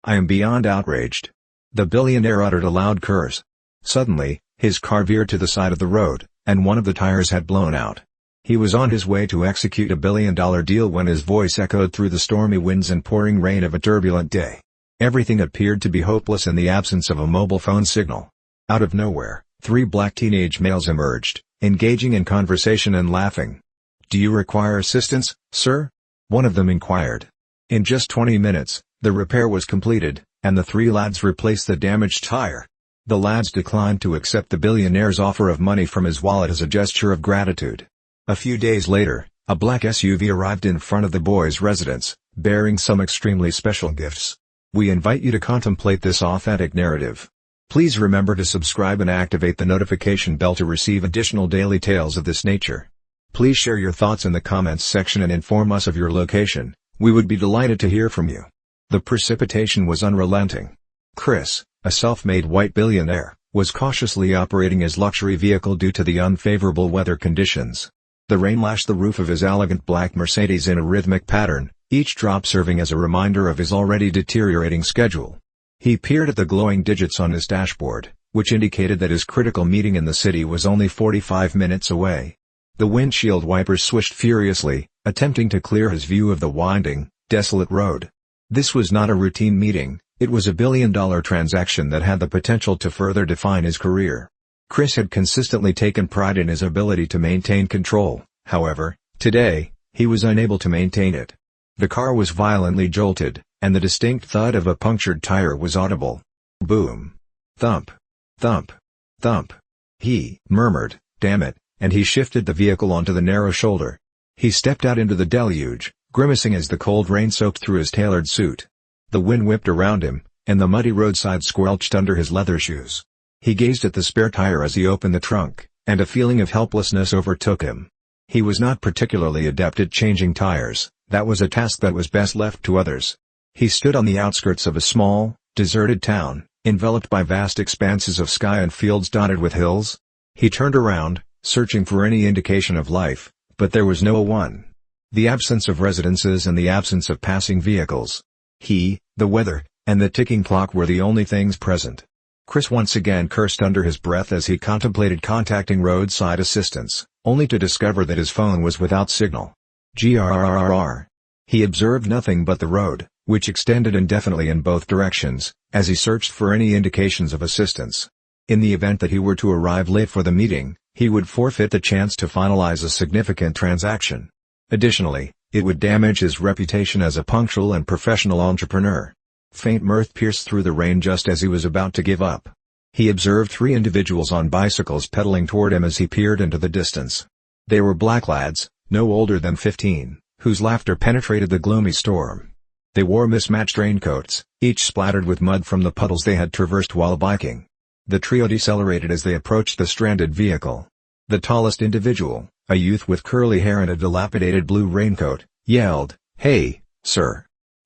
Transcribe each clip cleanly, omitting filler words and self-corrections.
I am beyond outraged." The billionaire uttered a loud curse. Suddenly, his car veered to the side of the road, and one of the tires had blown out. He was on his way to execute a billion-dollar deal when his voice echoed through the stormy winds and pouring rain of a turbulent day. Everything appeared to be hopeless in the absence of a mobile phone signal. Out of nowhere, 3 black teenage males emerged, engaging in conversation and laughing. "Do you require assistance, sir?" one of them inquired. In just 20 minutes, the repair was completed, and the 3 lads replaced the damaged tire. The lads declined to accept the billionaire's offer of money from his wallet as a gesture of gratitude. A few days later, a black SUV arrived in front of the boys' residence, bearing some extremely special gifts. We invite you to contemplate this authentic narrative. Please remember to subscribe and activate the notification bell to receive additional daily tales of this nature. Please share your thoughts in the comments section and inform us of your location. We would be delighted to hear from you. The precipitation was unrelenting. Chris, a self-made white billionaire, was cautiously operating his luxury vehicle due to the unfavorable weather conditions. The rain lashed the roof of his elegant black Mercedes in a rhythmic pattern, each drop serving as a reminder of his already deteriorating schedule. He peered at the glowing digits on his dashboard, which indicated that his critical meeting in the city was only 45 minutes away. The windshield wipers swished furiously, attempting to clear his view of the winding, desolate road. This was not a routine meeting, it was a billion-dollar transaction that had the potential to further define his career. Chris had consistently taken pride in his ability to maintain control, however, today, he was unable to maintain it. The car was violently jolted, and the distinct thud of a punctured tire was audible. Boom. Thump. Thump. Thump. He murmured, "Damn it," and he shifted the vehicle onto the narrow shoulder. He stepped out into the deluge, grimacing as the cold rain soaked through his tailored suit. The wind whipped around him, and the muddy roadside squelched under his leather shoes. He gazed at the spare tire as he opened the trunk, and a feeling of helplessness overtook him. He was not particularly adept at changing tires, that was a task that was best left to others. He stood on the outskirts of a small, deserted town, enveloped by vast expanses of sky and fields dotted with hills. He turned around, searching for any indication of life, but there was no one. The absence of residences and the absence of passing vehicles. He, the weather, and the ticking clock were the only things present. Chris once again cursed under his breath as he contemplated contacting roadside assistance, only to discover that his phone was without signal. Grrrr. He observed nothing but the road, which extended indefinitely in both directions, as he searched for any indications of assistance. In the event that he were to arrive late for the meeting, he would forfeit the chance to finalize a significant transaction. Additionally, it would damage his reputation as a punctual and professional entrepreneur. Faint mirth pierced through the rain just as he was about to give up. He observed 3 individuals on bicycles pedaling toward him as he peered into the distance. They were black lads, no older than 15, whose laughter penetrated the gloomy storm. They wore mismatched raincoats, each splattered with mud from the puddles they had traversed while biking. The trio decelerated as they approached the stranded vehicle. The tallest individual, a youth with curly hair and a dilapidated blue raincoat, yelled, "Hey, sir!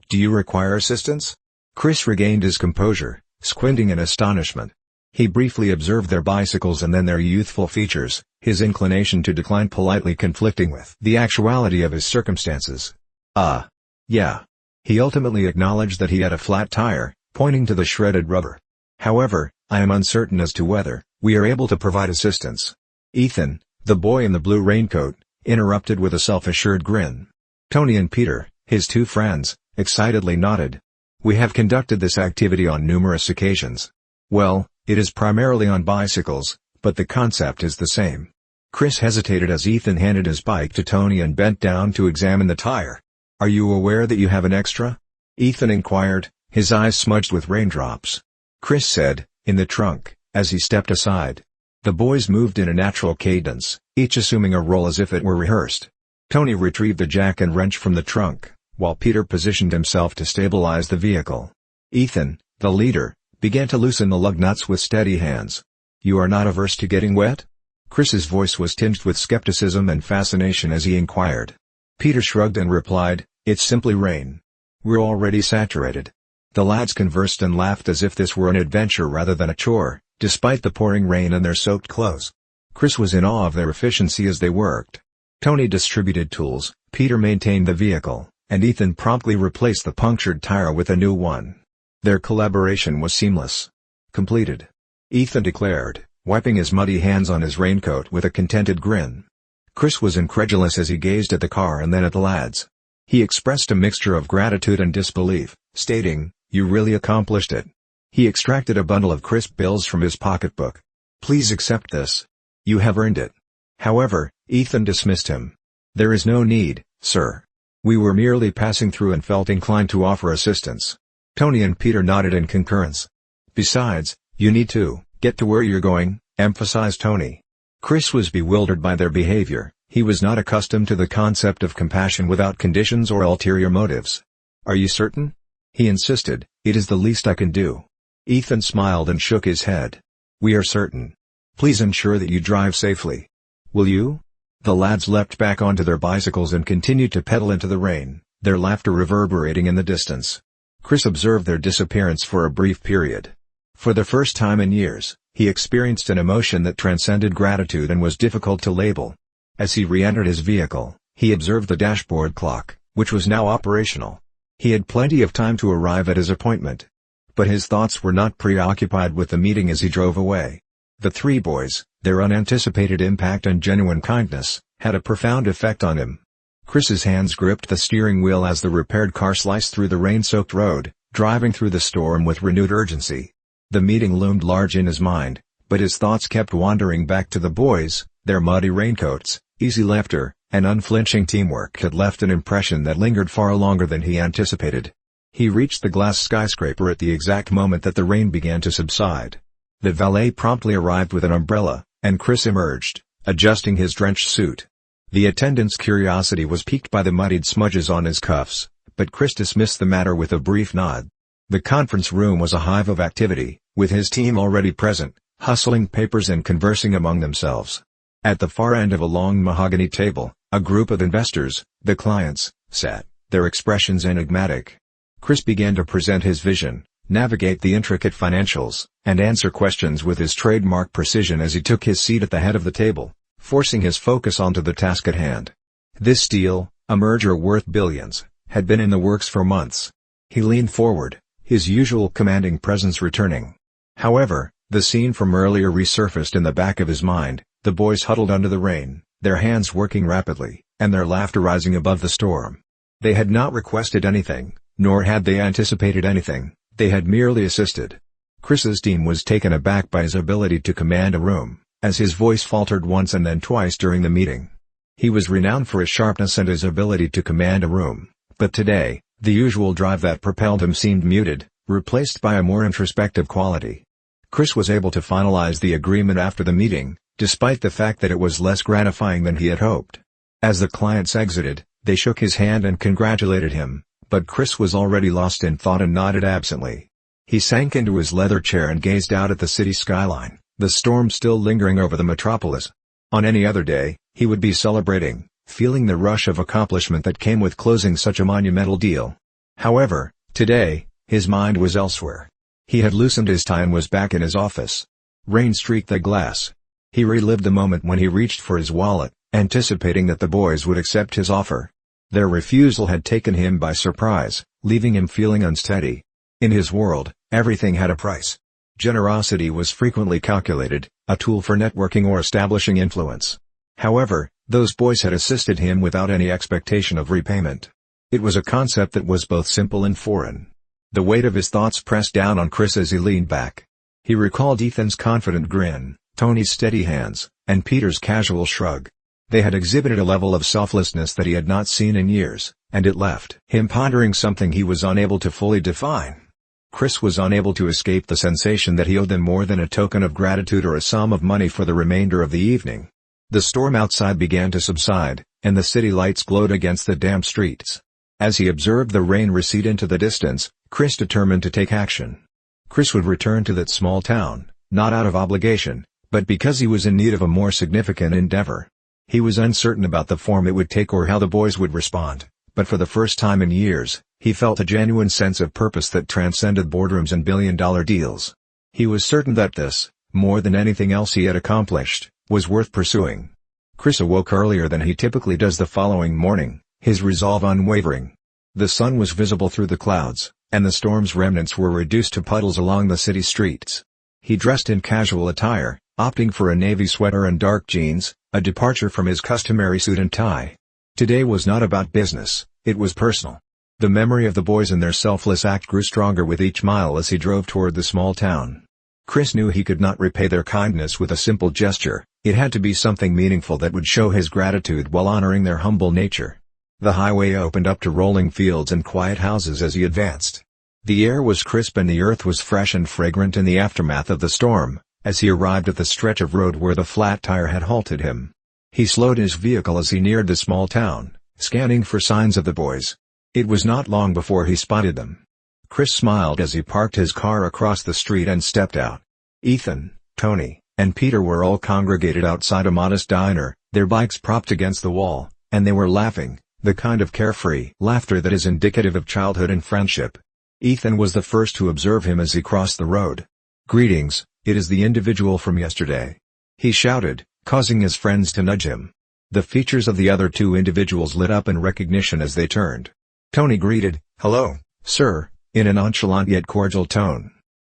Do you require assistance?" Chris regained his composure, squinting in astonishment. He briefly observed their bicycles and then their youthful features, his inclination to decline politely conflicting with the actuality of his circumstances. Yeah. He ultimately acknowledged that he had a flat tire, pointing to the shredded rubber. "However, I am uncertain as to whether we are able to provide assistance." Ethan, the boy in the blue raincoat, interrupted with a self-assured grin. Tony and Peter, his 2 friends, excitedly nodded. "We have conducted this activity on numerous occasions. Well, it is primarily on bicycles, but the concept is the same." Chris hesitated as Ethan handed his bike to Tony and bent down to examine the tire. "Are you aware that you have an extra?" Ethan inquired, his eyes smudged with raindrops. Chris said, "In the trunk," as he stepped aside. The boys moved in a natural cadence, each assuming a role as if it were rehearsed. Tony retrieved the jack and wrench from the trunk, while Peter positioned himself to stabilize the vehicle. Ethan, the leader, began to loosen the lug nuts with steady hands. "You are not averse to getting wet?" Chris's voice was tinged with skepticism and fascination as he inquired. Peter shrugged and replied, "It's simply rain. We're already saturated." The lads conversed and laughed as if this were an adventure rather than a chore, despite the pouring rain and their soaked clothes. Chris was in awe of their efficiency as they worked. Tony distributed tools, Peter maintained the vehicle, and Ethan promptly replaced the punctured tire with a new one. Their collaboration was seamless. Completed. Ethan declared, wiping his muddy hands on his raincoat with a contented grin. Chris was incredulous as he gazed at the car and then at the lads. He expressed a mixture of gratitude and disbelief, stating, "You really accomplished it." He extracted a bundle of crisp bills from his pocketbook. "Please accept this. You have earned it." However, Ethan dismissed him. "There is no need, sir. We were merely passing through and felt inclined to offer assistance." Tony and Peter nodded in concurrence. "Besides, you need to get to where you're going," emphasized Tony. Chris was bewildered by their behavior. He was not accustomed to the concept of compassion without conditions or ulterior motives. "Are you certain?" he insisted. "It is the least I can do." Ethan smiled and shook his head. "We are certain. Please ensure that you drive safely. Will you?" The lads leapt back onto their bicycles and continued to pedal into the rain, their laughter reverberating in the distance. Chris observed their disappearance for a brief period. For the first time in years, he experienced an emotion that transcended gratitude and was difficult to label. As he re-entered his vehicle, he observed the dashboard clock, which was now operational. He had plenty of time to arrive at his appointment. But his thoughts were not preoccupied with the meeting as he drove away. The three boys, their unanticipated impact and genuine kindness, had a profound effect on him. Chris's hands gripped the steering wheel as the repaired car sliced through the rain-soaked road, driving through the storm with renewed urgency. The meeting loomed large in his mind, but his thoughts kept wandering back to the boys, their muddy raincoats, easy laughter, and unflinching teamwork had left an impression that lingered far longer than he anticipated. He reached the glass skyscraper at the exact moment that the rain began to subside. The valet promptly arrived with an umbrella, and Chris emerged, adjusting his drenched suit. The attendant's curiosity was piqued by the muddied smudges on his cuffs, but Chris dismissed the matter with a brief nod. The conference room was a hive of activity, with his team already present, hustling papers and conversing among themselves. At the far end of a long mahogany table, a group of investors, the clients, sat, their expressions enigmatic. Chris began to present his vision, navigate the intricate financials, and answer questions with his trademark precision as he took his seat at the head of the table, forcing his focus onto the task at hand. This deal, a merger worth billions, had been in the works for months. He leaned forward, his usual commanding presence returning. However, the scene from earlier resurfaced in the back of his mind, the boys huddled under the rain, their hands working rapidly, and their laughter rising above the storm. They had not requested anything, nor had they anticipated anything, they had merely assisted. Chris's team was taken aback by his ability to command a room, as his voice faltered once and then twice during the meeting. He was renowned for his sharpness and his ability to command a room, but today, the usual drive that propelled him seemed muted, replaced by a more introspective quality. Chris was able to finalize the agreement after the meeting, despite the fact that it was less gratifying than he had hoped. As the clients exited, they shook his hand and congratulated him, but Chris was already lost in thought and nodded absently. He sank into his leather chair and gazed out at the city skyline, the storm still lingering over the metropolis. On any other day, he would be celebrating, feeling the rush of accomplishment that came with closing such a monumental deal. However, today, his mind was elsewhere. He had loosened his tie and was back in his office. Rain streaked the glass. He relived the moment when he reached for his wallet, anticipating that the boys would accept his offer. Their refusal had taken him by surprise, leaving him feeling unsteady. In his world, everything had a price. Generosity was frequently calculated, a tool for networking or establishing influence. However, those boys had assisted him without any expectation of repayment. It was a concept that was both simple and foreign. The weight of his thoughts pressed down on Chris as he leaned back. He recalled Ethan's confident grin, Tony's steady hands, and Peter's casual shrug. They had exhibited a level of selflessness that he had not seen in years, and it left him pondering something he was unable to fully define. Chris was unable to escape the sensation that he owed them more than a token of gratitude or a sum of money for the remainder of the evening. The storm outside began to subside, and the city lights glowed against the damp streets. As he observed the rain recede into the distance, Chris determined to take action. Chris would return to that small town, not out of obligation, but because he was in need of a more significant endeavor. He was uncertain about the form it would take or how the boys would respond, but for the first time in years, he felt a genuine sense of purpose that transcended boardrooms and billion-dollar deals. He was certain that this, more than anything else he had accomplished, was worth pursuing. Chris awoke earlier than he typically does the following morning, his resolve unwavering. The sun was visible through the clouds, and the storm's remnants were reduced to puddles along the city streets. He dressed in casual attire, opting for a navy sweater and dark jeans, a departure from his customary suit and tie. Today was not about business, it was personal. The memory of the boys and their selfless act grew stronger with each mile as he drove toward the small town. Chris knew he could not repay their kindness with a simple gesture. It had to be something meaningful that would show his gratitude while honoring their humble nature. The highway opened up to rolling fields and quiet houses as he advanced. The air was crisp and the earth was fresh and fragrant in the aftermath of the storm. As he arrived at the stretch of road where the flat tire had halted him, he slowed his vehicle as he neared the small town, scanning for signs of the boys. It was not long before he spotted them. Chris smiled as he parked his car across the street and stepped out. Ethan, Tony, and Peter were all congregated outside a modest diner, their bikes propped against the wall, and they were laughing, the kind of carefree laughter that is indicative of childhood and friendship. Ethan was the first to observe him as he crossed the road. "Greetings, it is the individual from yesterday," he shouted, causing his friends to nudge him. The features of the other two individuals lit up in recognition as they turned. Tony greeted, "Hello, sir," in a nonchalant yet cordial tone.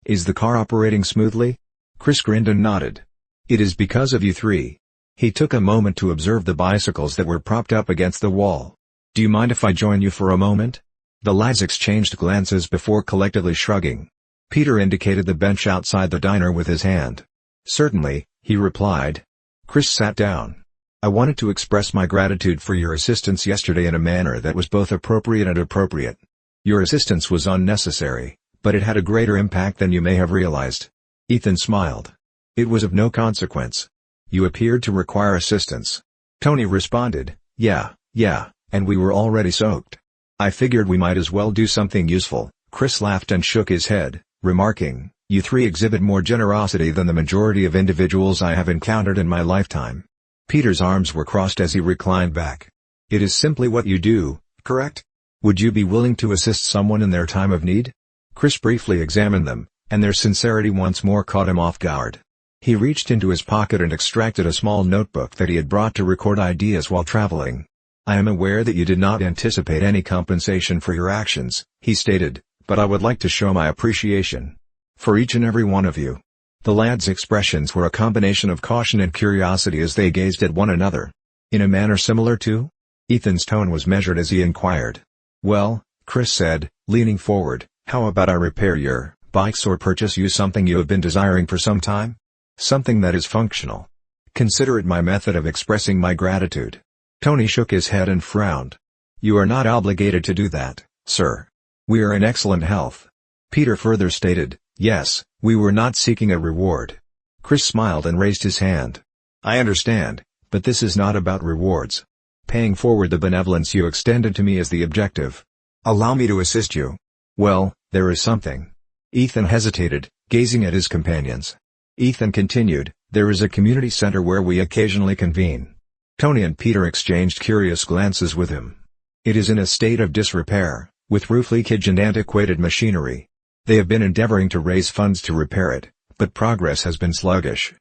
"Is the car operating smoothly?" Chris grinned and nodded. "It is because of you three." He took a moment to observe the bicycles that were propped up against the wall. "Do you mind if I join you for a moment?" The lads exchanged glances before collectively shrugging. Peter indicated the bench outside the diner with his hand. "Certainly," he replied. Chris sat down. "I wanted to express my gratitude for your assistance yesterday in a manner that was both appropriate and appropriate. Your assistance was unnecessary, but it had a greater impact than you may have realized." Ethan smiled. "It was of no consequence. You appeared to require assistance." Tony responded, Yeah, and we were already soaked. I figured we might as well do something useful." Chris laughed and shook his head, remarking, "You three exhibit more generosity than the majority of individuals I have encountered in my lifetime." Peter's arms were crossed as he reclined back. "It is simply what you do, correct? Would you be willing to assist someone in their time of need?" Chris briefly examined them, and their sincerity once more caught him off guard. He reached into his pocket and extracted a small notebook that he had brought to record ideas while traveling. "I am aware that you did not anticipate any compensation for your actions," he stated, "but I would like to show my appreciation for each and every one of you." The lads' expressions were a combination of caution and curiosity as they gazed at one another. "In a manner similar to?" Ethan's tone was measured as he inquired. "Well," Chris said, leaning forward, "how about I repair your bikes or purchase you something you have been desiring for some time? Something that is functional. Consider it my method of expressing my gratitude." Tony shook his head and frowned. "You are not obligated to do that, sir. We are in excellent health." Peter further stated, "Yes, we were not seeking a reward." Chris smiled and raised his hand. "I understand, but this is not about rewards. Paying forward the benevolence you extended to me is the objective. Allow me to assist you." "Well, there is something." Ethan hesitated, gazing at his companions. Ethan continued, "There is a community center where we occasionally convene." Tony and Peter exchanged curious glances with him. "It is in a state of disrepair, with roof leakage and antiquated machinery. They have been endeavoring to raise funds to repair it, but progress has been sluggish."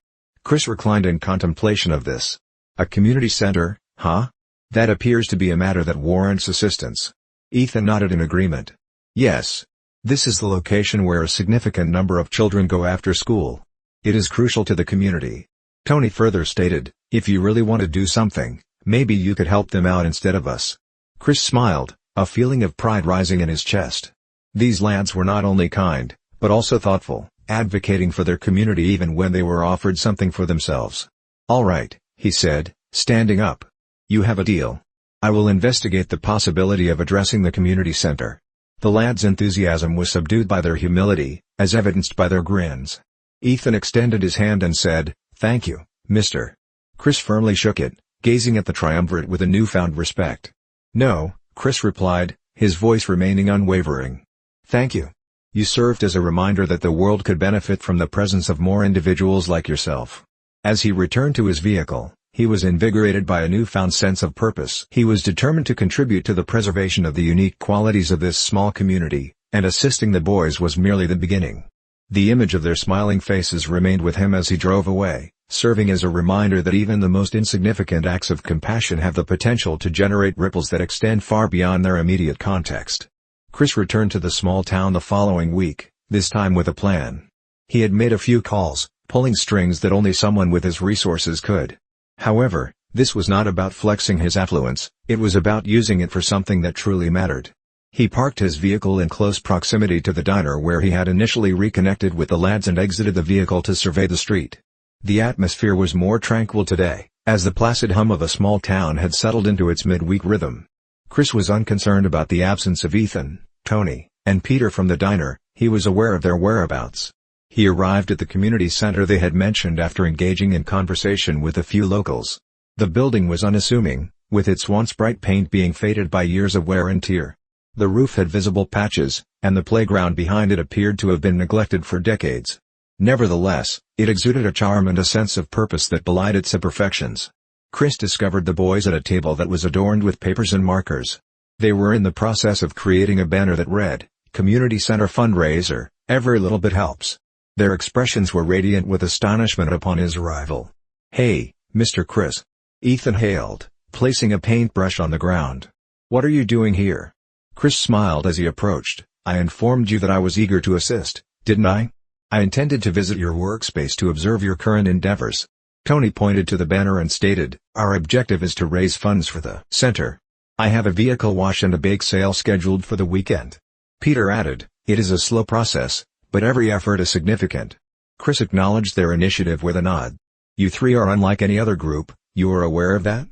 Chris reclined in contemplation of this. "A community center, huh? That appears to be a matter that warrants assistance." Ethan nodded in agreement. "Yes. This is the location where a significant number of children go after school. It is crucial to the community." Tony further stated, "If you really want to do something, maybe you could help them out instead of us." Chris smiled, a feeling of pride rising in his chest. These lads were not only kind, but also thoughtful, advocating for their community even when they were offered something for themselves. "All right," he said, standing up. "You have a deal. I will investigate the possibility of addressing the community center." The lads' enthusiasm was subdued by their humility, as evidenced by their grins. Ethan extended his hand and said, "Thank you, mister." Chris firmly shook it, gazing at the triumvirate with a newfound respect. "No," Chris replied, his voice remaining unwavering. "Thank you. You served as a reminder that the world could benefit from the presence of more individuals like yourself." As he returned to his vehicle, he was invigorated by a newfound sense of purpose. He was determined to contribute to the preservation of the unique qualities of this small community, and assisting the boys was merely the beginning. The image of their smiling faces remained with him as he drove away, serving as a reminder that even the most insignificant acts of compassion have the potential to generate ripples that extend far beyond their immediate context. Chris returned to the small town the following week, this time with a plan. He had made a few calls, pulling strings that only someone with his resources could. However, this was not about flexing his affluence, it was about using it for something that truly mattered. He parked his vehicle in close proximity to the diner where he had initially reconnected with the lads and exited the vehicle to survey the street. The atmosphere was more tranquil today, as the placid hum of a small town had settled into its midweek rhythm. Chris was unconcerned about the absence of Ethan, Tony, and Peter from the diner. He was aware of their whereabouts. He arrived at the community center they had mentioned after engaging in conversation with a few locals. The building was unassuming, with its once bright paint being faded by years of wear and tear. The roof had visible patches, and the playground behind it appeared to have been neglected for decades. Nevertheless, it exuded a charm and a sense of purpose that belied its imperfections. Chris discovered the boys at a table that was adorned with papers and markers. They were in the process of creating a banner that read, "Community Center Fundraiser, Every Little Bit Helps." Their expressions were radiant with astonishment upon his arrival. "Hey, Mr. Chris," Ethan hailed, placing a paintbrush on the ground. "What are you doing here?" Chris smiled as he approached. "I informed you that I was eager to assist, didn't I? I intended to visit your workspace to observe your current endeavors." Tony pointed to the banner and stated, "Our objective is to raise funds for the center. I have a vehicle wash and a bake sale scheduled for the weekend." Peter added, "It is a slow process, but every effort is significant." Chris acknowledged their initiative with a nod. "You three are unlike any other group, you are aware of that?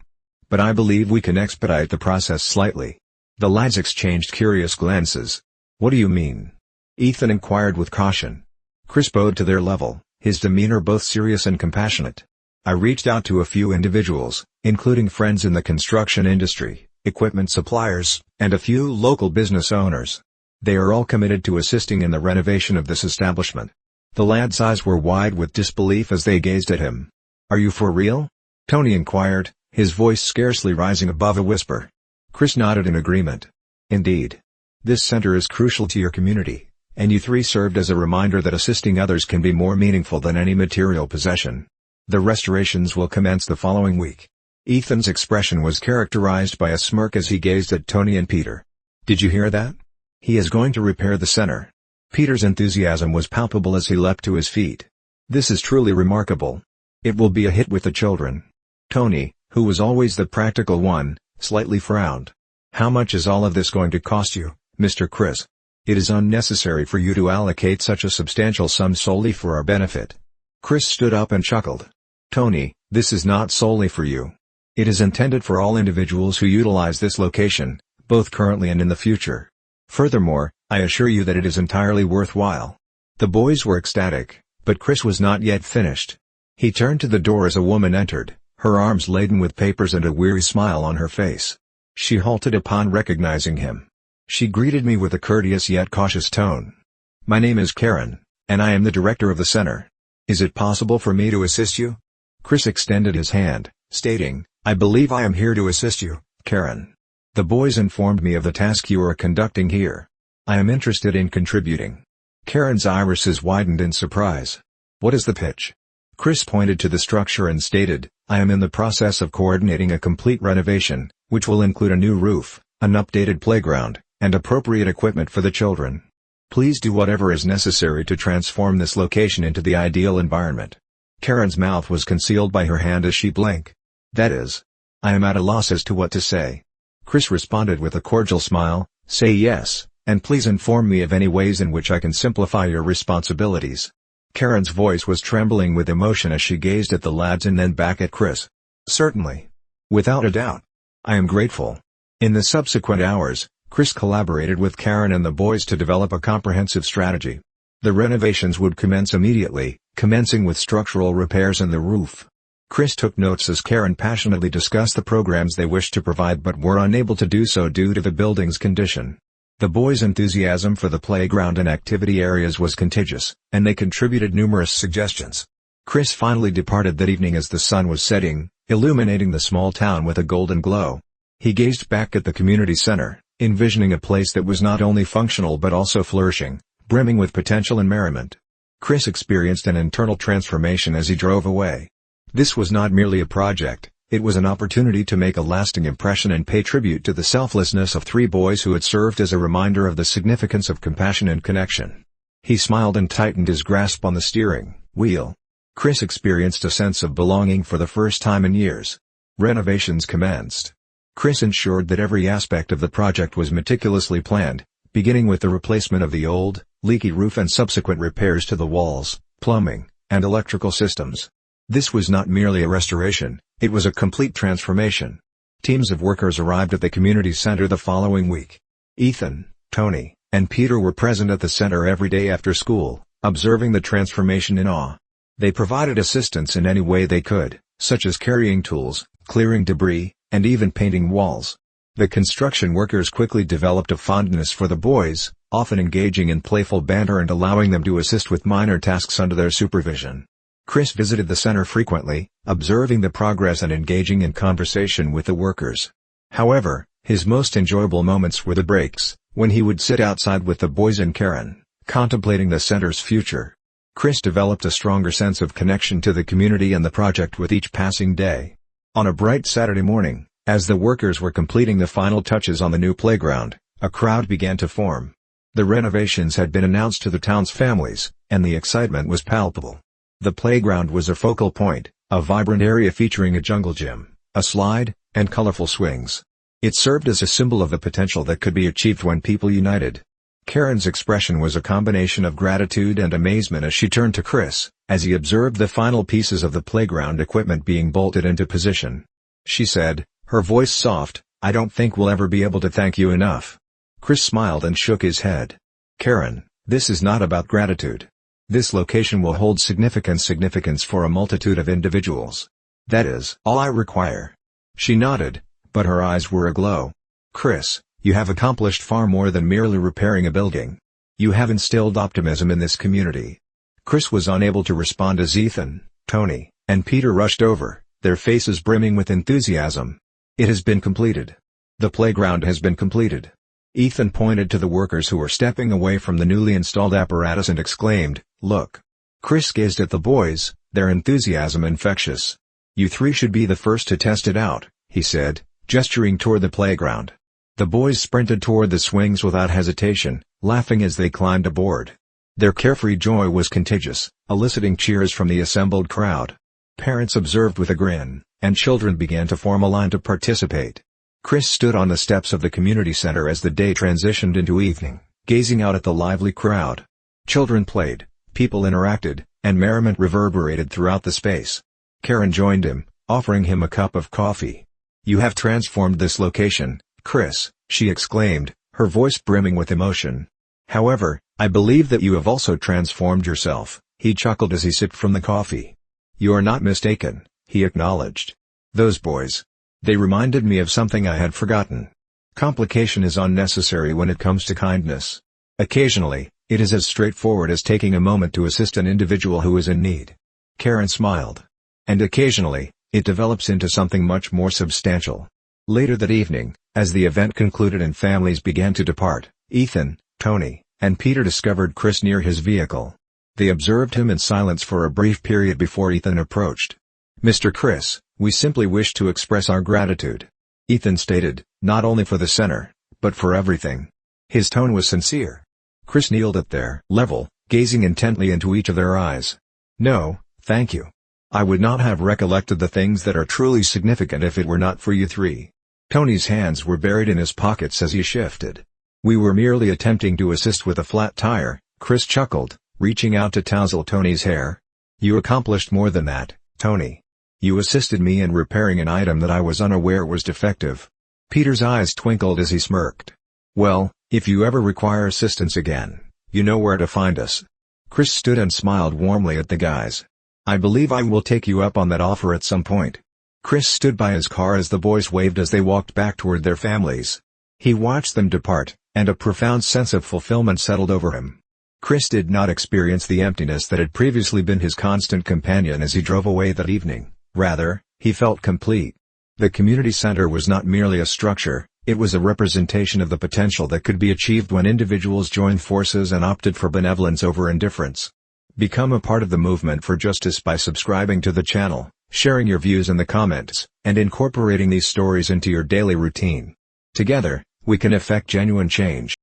But I believe we can expedite the process slightly." The lads exchanged curious glances. "What do you mean?" Ethan inquired with caution. Chris bowed to their level, his demeanor both serious and compassionate. "I reached out to a few individuals, including friends in the construction industry, equipment suppliers, and a few local business owners. They are all committed to assisting in the renovation of this establishment." The lads' eyes were wide with disbelief as they gazed at him. "Are you for real?" Tony inquired, his voice scarcely rising above a whisper. Chris nodded in agreement. "Indeed. This center is crucial to your community, and you three served as a reminder that assisting others can be more meaningful than any material possession. The restorations will commence the following week." Ethan's expression was characterized by a smirk as he gazed at Tony and Peter. "Did you hear that? He is going to repair the center." Peter's enthusiasm was palpable as he leapt to his feet. "This is truly remarkable. It will be a hit with the children." Tony, who was always the practical one, slightly frowned. "How much is all of this going to cost you, Mr. Chris? It is unnecessary for you to allocate such a substantial sum solely for our benefit." Chris stood up and chuckled. "Tony, this is not solely for you. It is intended for all individuals who utilize this location, both currently and in the future. Furthermore, I assure you that it is entirely worthwhile." The boys were ecstatic, but Chris was not yet finished. He turned to the door as a woman entered, her arms laden with papers and a weary smile on her face. She halted upon recognizing him. She greeted me with a courteous yet cautious tone. "My name is Karen, and I am the director of the center. Is it possible for me to assist you?" Chris extended his hand, stating, "I believe I am here to assist you, Karen. The boys informed me of the task you are conducting here. I am interested in contributing." Karen's irises widened in surprise. "What is the pitch?" Chris pointed to the structure and stated, "I am in the process of coordinating a complete renovation, which will include a new roof, an updated playground, and appropriate equipment for the children. Please do whatever is necessary to transform this location into the ideal environment." Karen's mouth was concealed by her hand as she blinked. "That is, I am at a loss as to what to say." Chris responded with a cordial smile, "Say yes, and please inform me of any ways in which I can simplify your responsibilities." Karen's voice was trembling with emotion as she gazed at the lads and then back at Chris. "Certainly. Without a doubt. I am grateful." In the subsequent hours, Chris collaborated with Karen and the boys to develop a comprehensive strategy. The renovations would commence immediately, commencing with structural repairs and the roof. Chris took notes as Karen passionately discussed the programs they wished to provide but were unable to do so due to the building's condition. The boys' enthusiasm for the playground and activity areas was contagious, and they contributed numerous suggestions. Chris finally departed that evening as the sun was setting, illuminating the small town with a golden glow. He gazed back at the community center, envisioning a place that was not only functional but also flourishing, brimming with potential and merriment. Chris experienced an internal transformation as he drove away. This was not merely a project, It was an opportunity to make a lasting impression and pay tribute to the selflessness of 3 boys who had served as a reminder of the significance of compassion and connection. He smiled and tightened his grasp on the steering wheel. Chris experienced a sense of belonging for the first time in years. Renovations commenced. Chris ensured that every aspect of the project was meticulously planned, beginning with the replacement of the old, leaky roof and subsequent repairs to the walls, plumbing, and electrical systems. This was not merely a restoration, it was a complete transformation. Teams of workers arrived at the community center the following week. Ethan, Tony, and Peter were present at the center every day after school, observing the transformation in awe. They provided assistance in any way they could, such as carrying tools, clearing debris, and even painting walls. The construction workers quickly developed a fondness for the boys, often engaging in playful banter and allowing them to assist with minor tasks under their supervision. Chris visited the center frequently, observing the progress and engaging in conversation with the workers. However, his most enjoyable moments were the breaks, when he would sit outside with the boys and Karen, contemplating the center's future. Chris developed a stronger sense of connection to the community and the project with each passing day. On a bright Saturday morning, as the workers were completing the final touches on the new playground, a crowd began to form. The renovations had been announced to the town's families, and the excitement was palpable. The playground was a focal point, a vibrant area featuring a jungle gym, a slide, and colorful swings. It served as a symbol of the potential that could be achieved when people united. Karen's expression was a combination of gratitude and amazement as she turned to Chris, as he observed the final pieces of the playground equipment being bolted into position. She said, her voice soft, "I don't think we'll ever be able to thank you enough." Chris smiled and shook his head. "Karen, this is not about gratitude. This location will hold significance for a multitude of individuals. That is all I require." She nodded, but her eyes were aglow. "Chris, you have accomplished far more than merely repairing a building. You have instilled optimism in this community." Chris was unable to respond as Ethan, Tony, and Peter rushed over, their faces brimming with enthusiasm. "It has been completed. The playground has been completed." Ethan pointed to the workers who were stepping away from the newly installed apparatus and exclaimed, "Look." Chris gazed at the boys, their enthusiasm infectious. "You 3 should be the first to test it out," he said, gesturing toward the playground. The boys sprinted toward the swings without hesitation, laughing as they climbed aboard. Their carefree joy was contagious, eliciting cheers from the assembled crowd. Parents observed with a grin, and children began to form a line to participate. Chris stood on the steps of the community center as the day transitioned into evening, gazing out at the lively crowd. Children played, people interacted, and merriment reverberated throughout the space. Karen joined him, offering him a cup of coffee. "You have transformed this location, Chris," she exclaimed, her voice brimming with emotion. "However, I believe that you have also transformed yourself," he chuckled as he sipped from the coffee. "You are not mistaken," he acknowledged. "Those boys. They reminded me of something I had forgotten. Complication is unnecessary when it comes to kindness. Occasionally, it is as straightforward as taking a moment to assist an individual who is in need." Karen smiled. "And occasionally, it develops into something much more substantial." Later that evening, as the event concluded and families began to depart, Ethan, Tony, and Peter discovered Chris near his vehicle. They observed him in silence for a brief period before Ethan approached. "Mr. Chris, we simply wish to express our gratitude," Ethan stated, "not only for the center, but for everything." His tone was sincere. Chris kneeled at their level, gazing intently into each of their eyes. "No, thank you. I would not have recollected the things that are truly significant if it were not for you 3. Tony's hands were buried in his pockets as he shifted. "We were merely attempting to assist with a flat tire," Chris chuckled, reaching out to touzle Tony's hair. "You accomplished more than that, Tony. You assisted me in repairing an item that I was unaware was defective." Peter's eyes twinkled as he smirked. "Well, if you ever require assistance again, you know where to find us." Chris stood and smiled warmly at the guys. "I believe I will take you up on that offer at some point." Chris stood by his car as the boys waved as they walked back toward their families. He watched them depart, and a profound sense of fulfillment settled over him. Chris did not experience the emptiness that had previously been his constant companion as he drove away that evening. Rather, he felt complete. The community center was not merely a structure, it was a representation of the potential that could be achieved when individuals joined forces and opted for benevolence over indifference. Become a part of the movement for justice by subscribing to the channel, sharing your views in the comments, and incorporating these stories into your daily routine. Together, we can effect genuine change.